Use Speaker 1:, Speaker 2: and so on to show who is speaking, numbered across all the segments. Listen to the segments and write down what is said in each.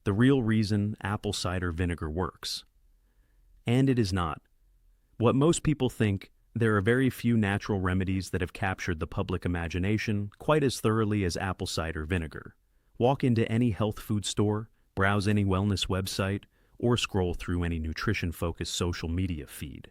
Speaker 1: the real reason apple cider vinegar works. And it is not. What most people think, there are very few natural remedies that have captured the public imagination quite as thoroughly as apple cider vinegar. Walk into any health food store, browse any wellness website, or scroll through any nutrition-focused social media feed,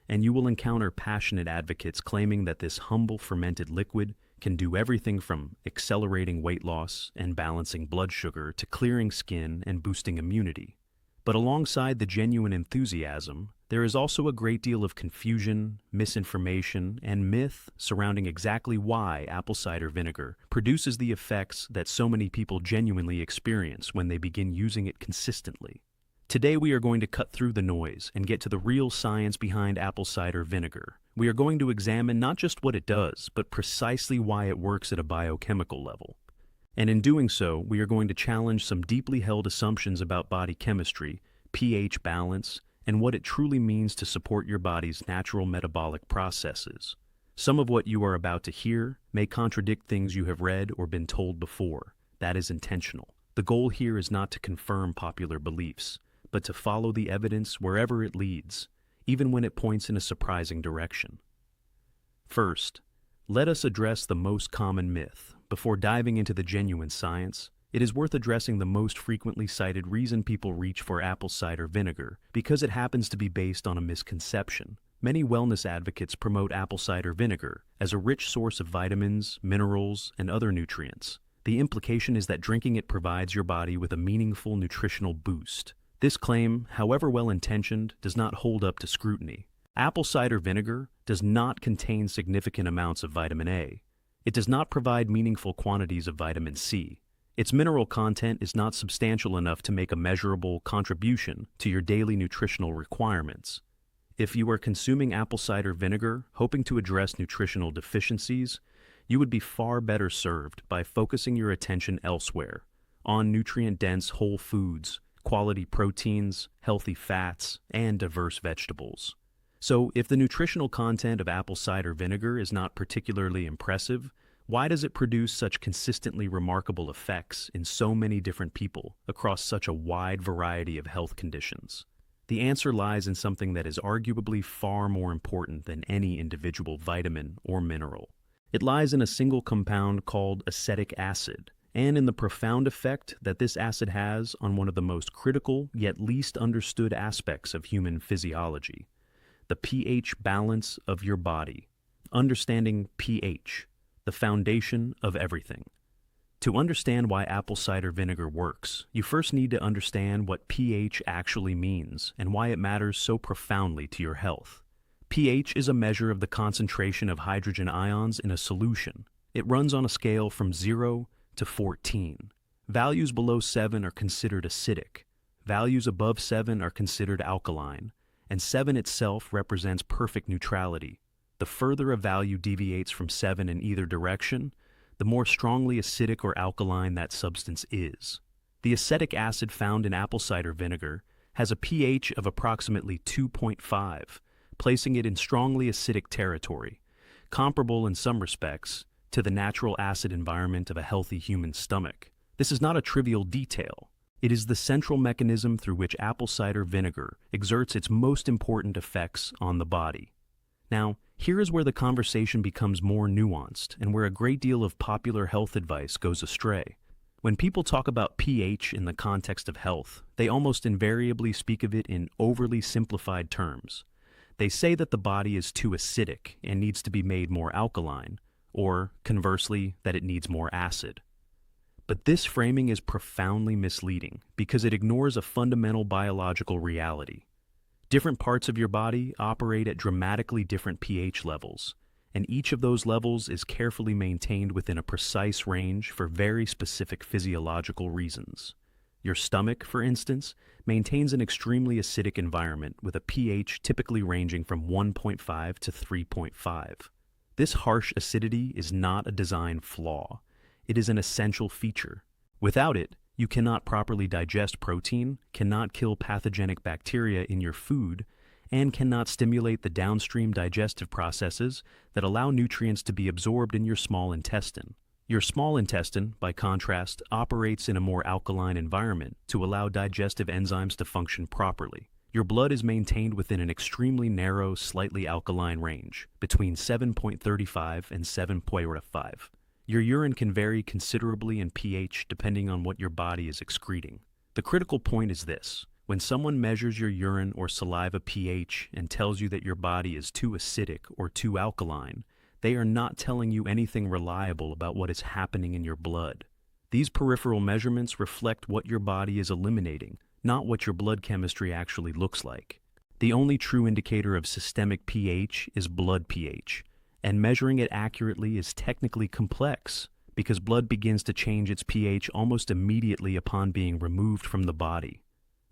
Speaker 1: and you will encounter passionate advocates claiming that this humble fermented liquid can do everything from accelerating weight loss and balancing blood sugar to clearing skin and boosting immunity. But alongside the genuine enthusiasm, there is also a great deal of confusion, misinformation, and myth surrounding exactly why apple cider vinegar produces the effects that so many people genuinely experience when they begin using it consistently. Today we are going to cut through the noise and get to the real science behind apple cider vinegar. We are going to examine not just what it does, but precisely why it works at a biochemical level. And in doing so, we are going to challenge some deeply held assumptions about body chemistry, pH balance, and what it truly means to support your body's natural metabolic processes. Some of what you are about to hear may contradict things you have read or been told before. That is intentional. The goal here is not to confirm popular beliefs, but to follow the evidence wherever it leads, even when it points in a surprising direction. First, let us address the most common myth. Before diving into the genuine science, it is worth addressing the most frequently cited reason people reach for apple cider vinegar, because it happens to be based on a misconception. Many wellness advocates promote apple cider vinegar as a rich source of vitamins, minerals, and other nutrients. The implication is that drinking it provides your body with a meaningful nutritional boost. This claim, however well-intentioned, does not hold up to scrutiny. Apple cider vinegar does not contain significant amounts of vitamin A. It does not provide meaningful quantities of vitamin C. Its mineral content is not substantial enough to make a measurable contribution to your daily nutritional requirements. If you are consuming apple cider vinegar hoping to address nutritional deficiencies, you would be far better served by focusing your attention elsewhere, on nutrient-dense whole foods, quality proteins, healthy fats, and diverse vegetables. So, if the nutritional content of apple cider vinegar is not particularly impressive, why does it produce such consistently remarkable effects in so many different people across such a wide variety of health conditions? The answer lies in something that is arguably far more important than any individual vitamin or mineral. It lies in a single compound called acetic acid, and in the profound effect that this acid has on one of the most critical yet least understood aspects of human physiology: the pH balance of your body. Understanding pH, the foundation of everything. To understand why apple cider vinegar works, you first need to understand what pH actually means and why it matters so profoundly to your health. pH is a measure of the concentration of hydrogen ions in a solution. It runs on a scale from 0 to 14. Values below 7 are considered acidic. Values above 7 are considered alkaline, and 7 itself represents perfect neutrality. The further a value deviates from 7 in either direction, the more strongly acidic or alkaline that substance is. The acetic acid found in apple cider vinegar has a pH of approximately 2.5, placing it in strongly acidic territory, comparable in some respects to the natural acid environment of a healthy human stomach. This is not a trivial detail. It is the central mechanism through which apple cider vinegar exerts its most important effects on the body. Now, here is where the conversation becomes more nuanced and where a great deal of popular health advice goes astray. When people talk about pH in the context of health, they almost invariably speak of it in overly simplified terms. They say that the body is too acidic and needs to be made more alkaline, or, conversely, that it needs more acid. But this framing is profoundly misleading because it ignores a fundamental biological reality. Different parts of your body operate at dramatically different pH levels, and each of those levels is carefully maintained within a precise range for very specific physiological reasons. Your stomach, for instance, maintains an extremely acidic environment with a pH typically ranging from 1.5 to 3.5. This harsh acidity is not a design flaw. It is an essential feature. Without it, you cannot properly digest protein, cannot kill pathogenic bacteria in your food, and cannot stimulate the downstream digestive processes that allow nutrients to be absorbed in your small intestine. Your small intestine, by contrast, operates in a more alkaline environment to allow digestive enzymes to function properly. Your blood is maintained within an extremely narrow, slightly alkaline range, between 7.35 and 7.5. Your urine can vary considerably in pH depending on what your body is excreting. The critical point is this: when someone measures your urine or saliva pH and tells you that your body is too acidic or too alkaline, they are not telling you anything reliable about what is happening in your blood. These peripheral measurements reflect what your body is eliminating, not what your blood chemistry actually looks like. The only true indicator of systemic pH is blood pH, and measuring it accurately is technically complex because blood begins to change its pH almost immediately upon being removed from the body.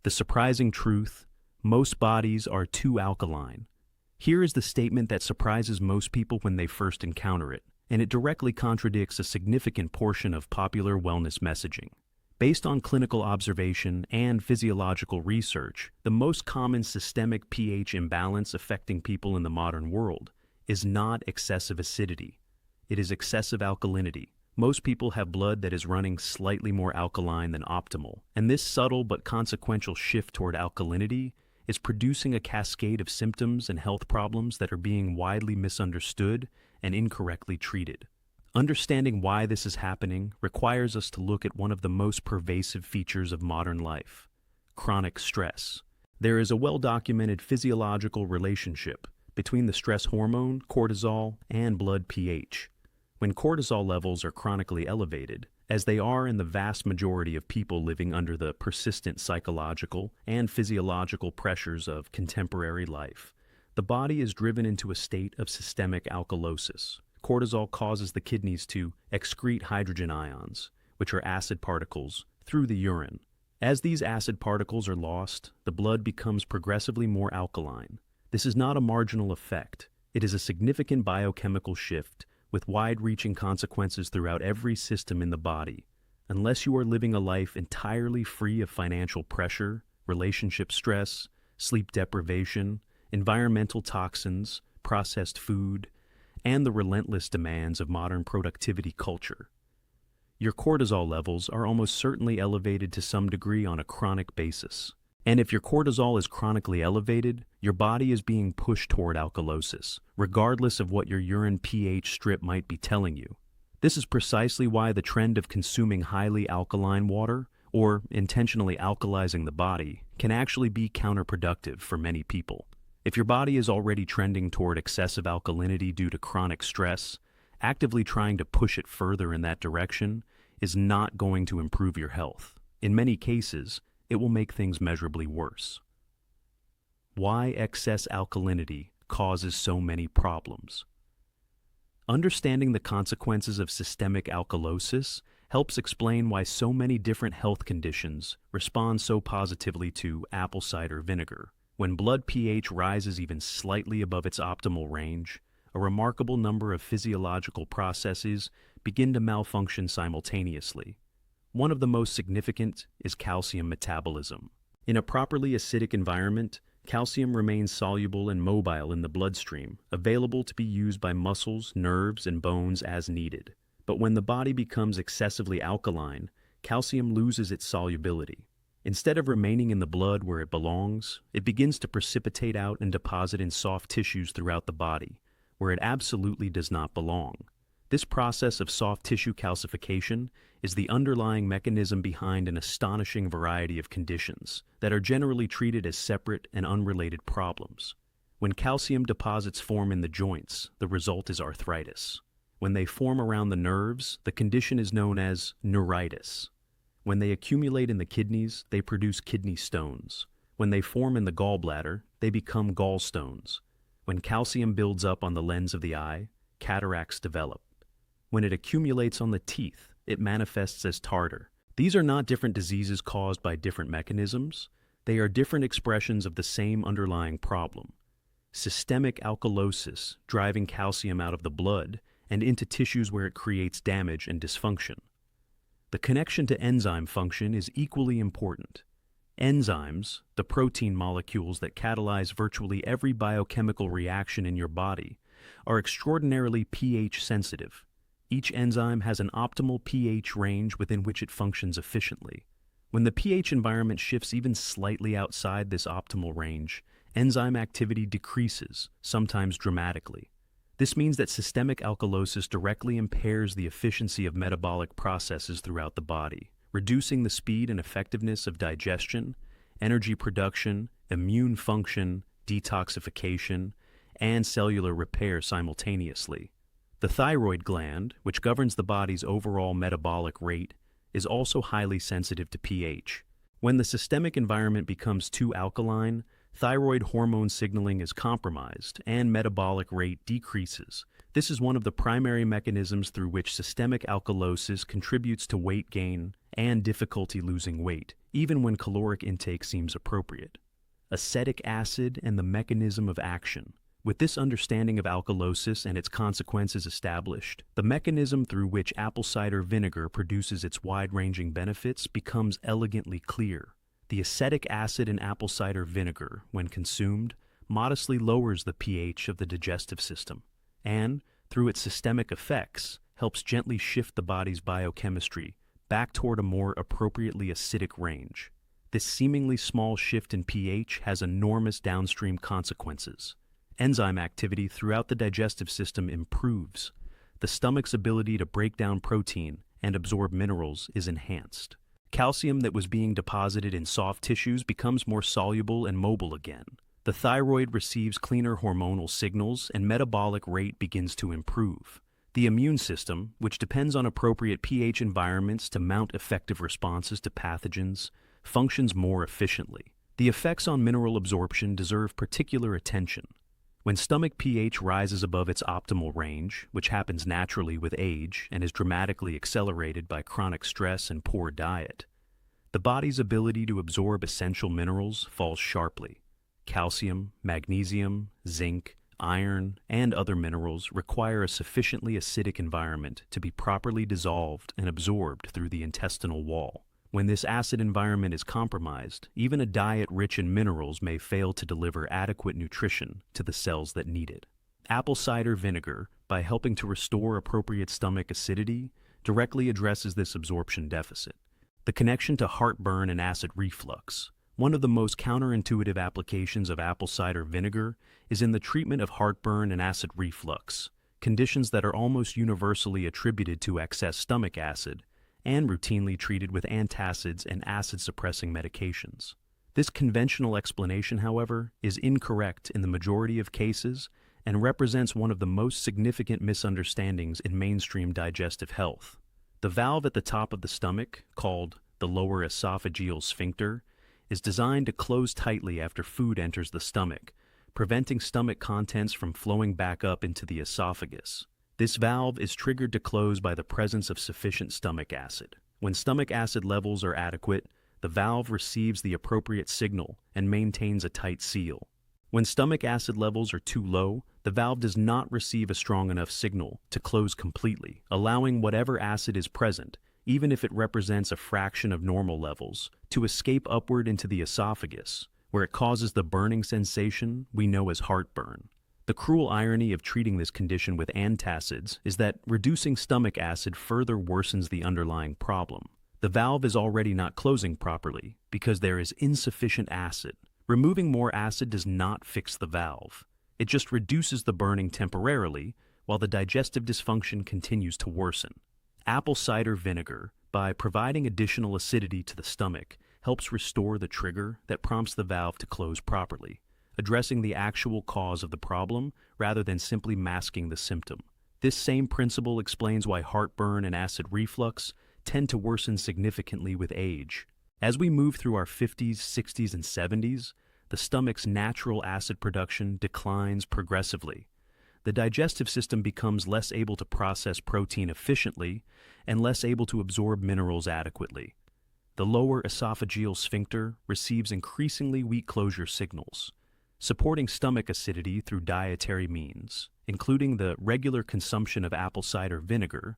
Speaker 1: The surprising truth: most bodies are too alkaline. Here is the statement that surprises most people when they first encounter it, and it directly contradicts a significant portion of popular wellness messaging. Based on clinical observation and physiological research, the most common systemic pH imbalance affecting people in the modern world is not excessive acidity. It is excessive alkalinity. Most people have blood that is running slightly more alkaline than optimal, and this subtle but consequential shift toward alkalinity is producing a cascade of symptoms and health problems that are being widely misunderstood and incorrectly treated. Understanding why this is happening requires us to look at one of the most pervasive features of modern life: chronic stress. There is a well-documented physiological relationship between the stress hormone, cortisol, and blood pH. When cortisol levels are chronically elevated, as they are in the vast majority of people living under the persistent psychological and physiological pressures of contemporary life, the body is driven into a state of systemic alkalosis. Cortisol causes the kidneys to excrete hydrogen ions, which are acid particles, through the urine. As these acid particles are lost, the blood becomes progressively more alkaline. This is not a marginal effect. It is a significant biochemical shift with wide-reaching consequences throughout every system in the body. Unless you are living a life entirely free of financial pressure, relationship stress, sleep deprivation, environmental toxins, processed food, and the relentless demands of modern productivity culture, your cortisol levels are almost certainly elevated to some degree on a chronic basis. And if your cortisol is chronically elevated, your body is being pushed toward alkalosis, regardless of what your urine pH strip might be telling you. This is precisely why the trend of consuming highly alkaline water, or intentionally alkalizing the body, can actually be counterproductive for many people. If your body is already trending toward excessive alkalinity due to chronic stress, actively trying to push it further in that direction is not going to improve your health. In many cases, it will make things measurably worse. Why excess alkalinity causes so many problems. Understanding the consequences of systemic alkalosis helps explain why so many different health conditions respond so positively to apple cider vinegar. When blood pH rises even slightly above its optimal range, a remarkable number of physiological processes begin to malfunction simultaneously. One of the most significant is calcium metabolism. In a properly acidic environment, calcium remains soluble and mobile in the bloodstream, available to be used by muscles, nerves, and bones as needed. But when the body becomes excessively alkaline, calcium loses its solubility. Instead of remaining in the blood where it belongs, it begins to precipitate out and deposit in soft tissues throughout the body, where it absolutely does not belong. This process of soft tissue calcification is the underlying mechanism behind an astonishing variety of conditions that are generally treated as separate and unrelated problems. When calcium deposits form in the joints, the result is arthritis. When they form around the nerves, the condition is known as neuritis. When they accumulate in the kidneys, they produce kidney stones. When they form in the gallbladder, they become gallstones. When calcium builds up on the lens of the eye, cataracts develop. When it accumulates on the teeth, it manifests as tartar. These are not different diseases caused by different mechanisms. They are different expressions of the same underlying problem: systemic alkalosis, driving calcium out of the blood and into tissues where it creates damage and dysfunction. The connection to enzyme function is equally important. Enzymes, the protein molecules that catalyze virtually every biochemical reaction in your body, are extraordinarily pH sensitive. Each enzyme has an optimal pH range within which it functions efficiently. When the pH environment shifts even slightly outside this optimal range, enzyme activity decreases, sometimes dramatically. This means that systemic alkalosis directly impairs the efficiency of metabolic processes throughout the body, reducing the speed and effectiveness of digestion, energy production, immune function, detoxification, and cellular repair simultaneously. The thyroid gland, which governs the body's overall metabolic rate, is also highly sensitive to pH. When the systemic environment becomes too alkaline, thyroid hormone signaling is compromised and metabolic rate decreases. This is one of the primary mechanisms through which systemic alkalosis contributes to weight gain and difficulty losing weight, even when caloric intake seems appropriate. Acetic acid and the mechanism of action. With this understanding of alkalosis and its consequences established, the mechanism through which apple cider vinegar produces its wide-ranging benefits becomes elegantly clear. The acetic acid in apple cider vinegar, when consumed, modestly lowers the pH of the digestive system, and, through its systemic effects, helps gently shift the body's biochemistry back toward a more appropriately acidic range. This seemingly small shift in pH has enormous downstream consequences. Enzyme activity throughout the digestive system improves. The stomach's ability to break down protein and absorb minerals is enhanced. Calcium that was being deposited in soft tissues becomes more soluble and mobile again. The thyroid receives cleaner hormonal signals and metabolic rate begins to improve. The immune system, which depends on appropriate pH environments to mount effective responses to pathogens, functions more efficiently. The effects on mineral absorption deserve particular attention. When stomach pH rises above its optimal range, which happens naturally with age and is dramatically accelerated by chronic stress and poor diet, the body's ability to absorb essential minerals falls sharply. Calcium, magnesium, zinc, iron, and other minerals require a sufficiently acidic environment to be properly dissolved and absorbed through the intestinal wall. When this acid environment is compromised, even a diet rich in minerals may fail to deliver adequate nutrition to the cells that need it. Apple cider vinegar, by helping to restore appropriate stomach acidity, directly addresses this absorption deficit. The connection to heartburn and acid reflux. One of the most counterintuitive applications of apple cider vinegar is in the treatment of heartburn and acid reflux, conditions that are almost universally attributed to excess stomach acid and routinely treated with antacids and acid-suppressing medications. This conventional explanation, however, is incorrect in the majority of cases and represents one of the most significant misunderstandings in mainstream digestive health. The valve at the top of the stomach, called the lower esophageal sphincter, is designed to close tightly after food enters the stomach, preventing stomach contents from flowing back up into the esophagus. This valve is triggered to close by the presence of sufficient stomach acid. When stomach acid levels are adequate, the valve receives the appropriate signal and maintains a tight seal. When stomach acid levels are too low, the valve does not receive a strong enough signal to close completely, allowing whatever acid is present, even if it represents a fraction of normal levels, to escape upward into the esophagus, where it causes the burning sensation we know as heartburn. The cruel irony of treating this condition with antacids is that reducing stomach acid further worsens the underlying problem. The valve is already not closing properly because there is insufficient acid. Removing more acid does not fix the valve. It just reduces the burning temporarily while the digestive dysfunction continues to worsen. Apple cider vinegar, by providing additional acidity to the stomach, helps restore the trigger that prompts the valve to close properly, addressing the actual cause of the problem rather than simply masking the symptom. This same principle explains why heartburn and acid reflux tend to worsen significantly with age. As we move through our 50s, 60s, and 70s, the stomach's natural acid production declines progressively. The digestive system becomes less able to process protein efficiently and less able to absorb minerals adequately. The lower esophageal sphincter receives increasingly weak closure signals. Supporting stomach acidity through dietary means, including the regular consumption of apple cider vinegar,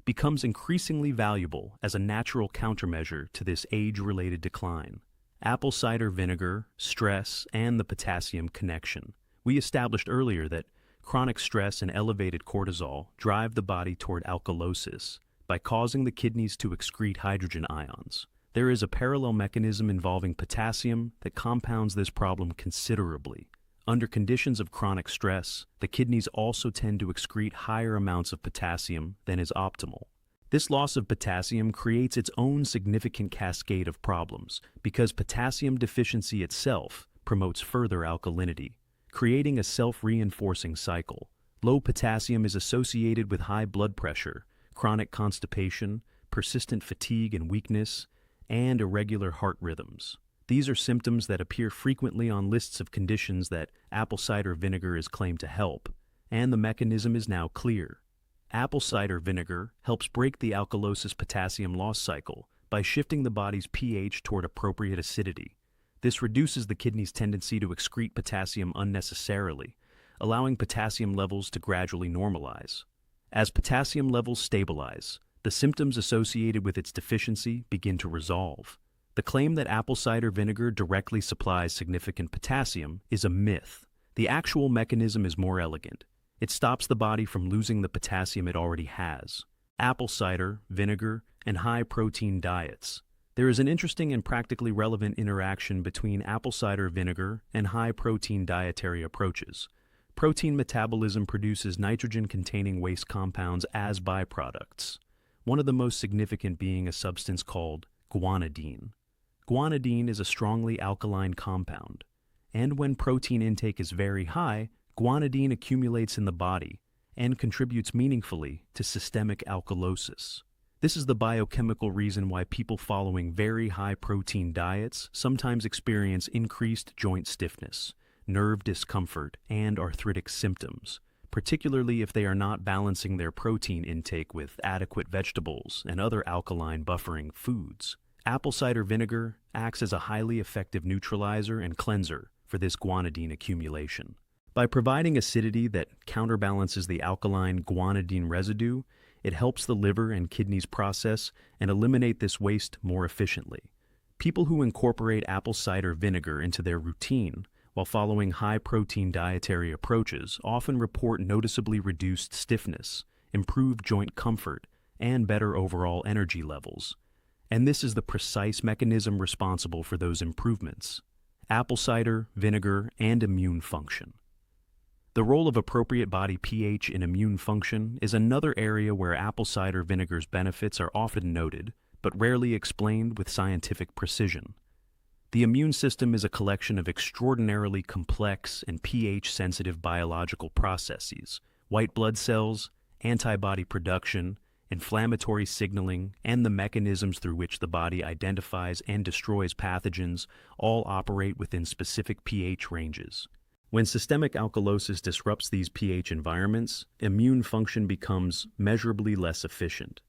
Speaker 1: becomes increasingly valuable as a natural countermeasure to this age-related decline. Apple cider vinegar, stress, and the potassium connection. We established earlier that chronic stress and elevated cortisol drive the body toward alkalosis by causing the kidneys to excrete hydrogen ions. There is a parallel mechanism involving potassium that compounds this problem considerably. Under conditions of chronic stress, the kidneys also tend to excrete higher amounts of potassium than is optimal. This loss of potassium creates its own significant cascade of problems because potassium deficiency itself promotes further alkalinity, creating a self-reinforcing cycle. Low potassium is associated with high blood pressure, chronic constipation, persistent fatigue and weakness, and irregular heart rhythms. These are symptoms that appear frequently on lists of conditions that apple cider vinegar is claimed to help, and the mechanism is now clear. Apple cider vinegar helps break the alkalosis potassium loss cycle by shifting the body's pH toward appropriate acidity. This reduces the kidney's tendency to excrete potassium unnecessarily, allowing potassium levels to gradually normalize. As potassium levels stabilize, the symptoms associated with its deficiency begin to resolve. The claim that apple cider vinegar directly supplies significant potassium is a myth. The actual mechanism is more elegant. It stops the body from losing the potassium it already has. Apple cider, vinegar, and high-protein diets. There is an interesting and practically relevant interaction between apple cider vinegar and high-protein dietary approaches. Protein metabolism produces nitrogen-containing waste compounds as byproducts, one of the most significant being a substance called guanidine. Guanidine is a strongly alkaline compound, and when protein intake is very high, guanidine accumulates in the body and contributes meaningfully to systemic alkalosis. This is the biochemical reason why people following very high protein diets sometimes experience increased joint stiffness, nerve discomfort, and arthritic symptoms, particularly if they are not balancing their protein intake with adequate vegetables and other alkaline buffering foods. Apple cider vinegar acts as a highly effective neutralizer and cleanser for this guanidine accumulation. By providing acidity that counterbalances the alkaline guanidine residue, it helps the liver and kidneys process and eliminate this waste more efficiently. People who incorporate apple cider vinegar into their routine while following high-protein dietary approaches often report noticeably reduced stiffness, improved joint comfort, and better overall energy levels. And this is the precise mechanism responsible for those improvements: apple cider, vinegar, and immune function. The role of appropriate body pH in immune function is another area where apple cider vinegar's benefits are often noted, but rarely explained with scientific precision. The immune system is a collection of extraordinarily complex and pH-sensitive biological processes: white blood cells, antibody production, inflammatory signaling, and the mechanisms through which the body identifies and destroys pathogens all operate within specific pH ranges. When systemic alkalosis disrupts these pH environments, immune function becomes measurably less efficient.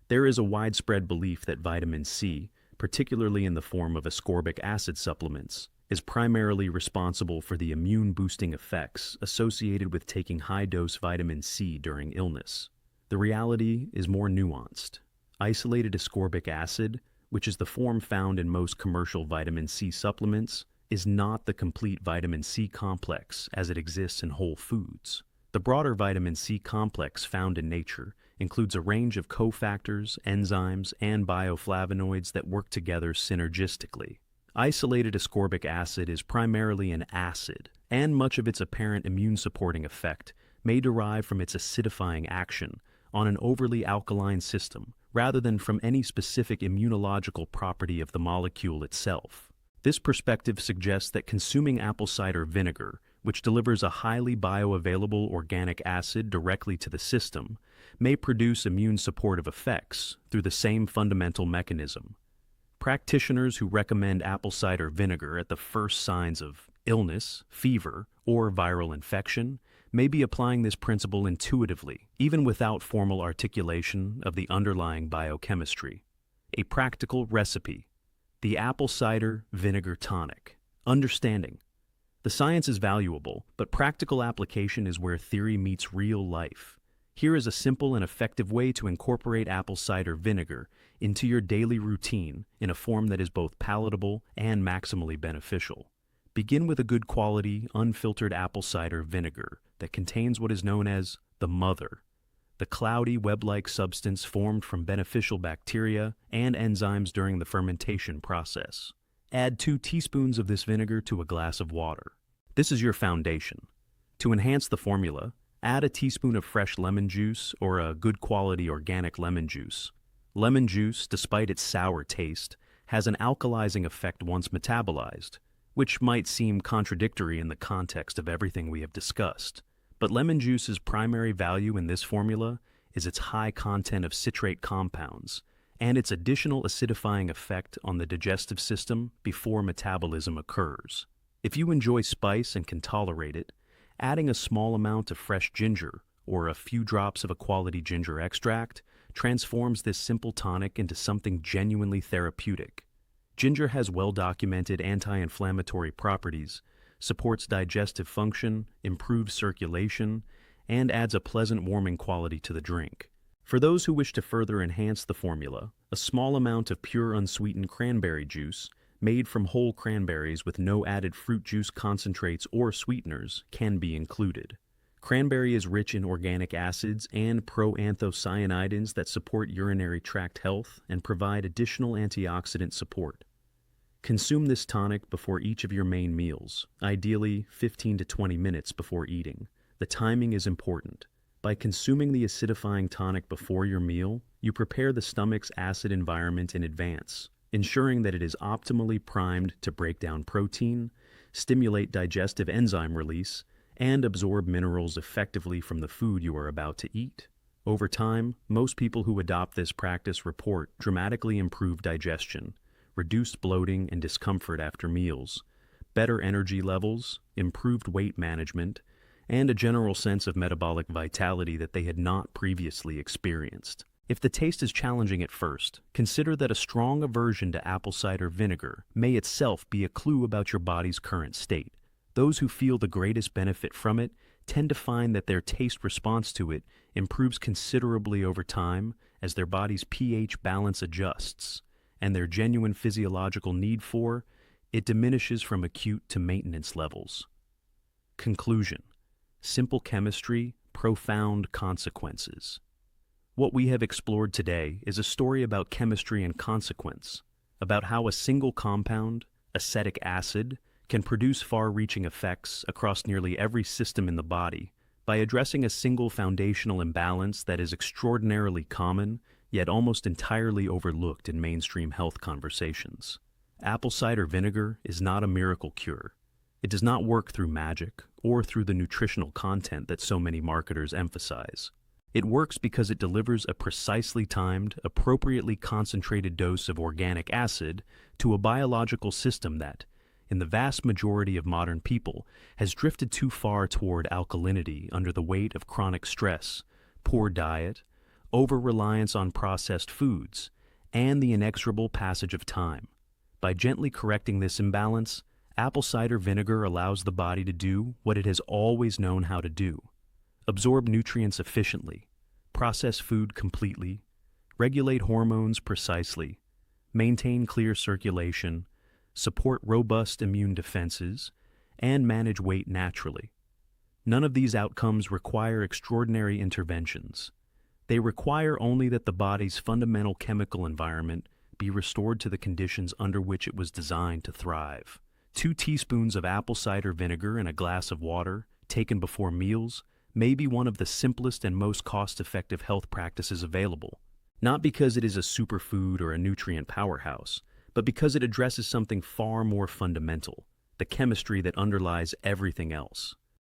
Speaker 1: There is a widespread belief that vitamin C, particularly in the form of ascorbic acid supplements, is primarily responsible for the immune-boosting effects associated with taking high-dose vitamin C during illness. The reality is more nuanced. Isolated ascorbic acid, which is the form found in most commercial vitamin C supplements, is not the complete vitamin C complex as it exists in whole foods. The broader vitamin C complex found in nature includes a range of cofactors, enzymes, and bioflavonoids that work together synergistically. Isolated ascorbic acid is primarily an acid, and much of its apparent immune-supporting effect may derive from its acidifying action on an overly alkaline system rather than from any specific immunological property of the molecule itself. This perspective suggests that consuming apple cider vinegar, which delivers a highly bioavailable organic acid directly to the system, may produce immune-supportive effects through the same fundamental mechanism. Practitioners who recommend apple cider vinegar at the first signs of illness, fever, or viral infection may be applying this principle intuitively, even without formal articulation of the underlying biochemistry. A practical recipe: the apple cider vinegar tonic. Understanding: the science is valuable, but practical application is where theory meets real life. Here is a simple and effective way to incorporate apple cider vinegar into your daily routine in a form that is both palatable and maximally beneficial. Begin with a good quality, unfiltered apple cider vinegar that contains what is known as the mother, the cloudy web-like substance formed from beneficial bacteria and enzymes during the fermentation process. Add 2 teaspoons of this vinegar to a glass of water. This is your foundation. To enhance the formula, add a teaspoon of fresh lemon juice or a good quality organic lemon juice. Lemon juice, despite its sour taste, has an alkalizing effect once metabolized, which might seem contradictory in the context of everything we have discussed. But lemon juice's primary value in this formula is its high content of citrate compounds and its additional acidifying effect on the digestive system before metabolism occurs. If you enjoy spice and can tolerate it, adding a small amount of fresh ginger or a few drops of a quality ginger extract transforms this simple tonic into something genuinely therapeutic. Ginger has well-documented anti-inflammatory properties, supports digestive function, improves circulation, and adds a pleasant warming quality to the drink. For those who wish to further enhance the formula, a small amount of pure unsweetened cranberry juice, made from whole cranberries with no added fruit juice concentrates or sweeteners, can be included. Cranberry is rich in organic acids and proanthocyanidins that support urinary tract health and provide additional antioxidant support. Consume this tonic before each of your main meals, ideally 15 to 20 minutes before eating. The timing is important. By consuming the acidifying tonic before your meal, you prepare the stomach's acid environment in advance, ensuring that it is optimally primed to break down protein, stimulate digestive enzyme release, and absorb minerals effectively from the food you are about to eat. Over time, most people who adopt this practice report dramatically improved digestion, reduced bloating and discomfort after meals, better energy levels, improved weight management, and a general sense of metabolic vitality that they had not previously experienced. If the taste is challenging at first, consider that a strong aversion to apple cider vinegar may itself be a clue about your body's current state. Those who feel the greatest benefit from it tend to find that their taste response to it improves considerably over time as their body's pH balance adjusts, and their genuine physiological need for it diminishes from acute to maintenance levels. Conclusion: simple chemistry, profound consequences. What we have explored today is a story about chemistry and consequence, about how a single compound, acetic acid, can produce far-reaching effects across nearly every system in the body by addressing a single foundational imbalance that is extraordinarily common, yet almost entirely overlooked in mainstream health conversations. Apple cider vinegar is not a miracle cure. It does not work through magic or through the nutritional content that so many marketers emphasize. It works because it delivers a precisely timed, appropriately concentrated dose of organic acid to a biological system that, in the vast majority of modern people, has drifted too far toward alkalinity under the weight of chronic stress, poor diet, over-reliance on processed foods, and the inexorable passage of time. By gently correcting this imbalance, apple cider vinegar allows the body to do what it has always known how to do: absorb nutrients efficiently, process food completely, regulate hormones precisely, maintain clear circulation, support robust immune defenses, and manage weight naturally. None of these outcomes require extraordinary interventions. They require only that the body's fundamental chemical environment be restored to the conditions under which it was designed to thrive. 2 teaspoons of apple cider vinegar in a glass of water, taken before meals, may be one of the simplest and most cost-effective health practices available. Not because it is a superfood or a nutrient powerhouse, but because it addresses something far more fundamental: the chemistry that underlies everything else.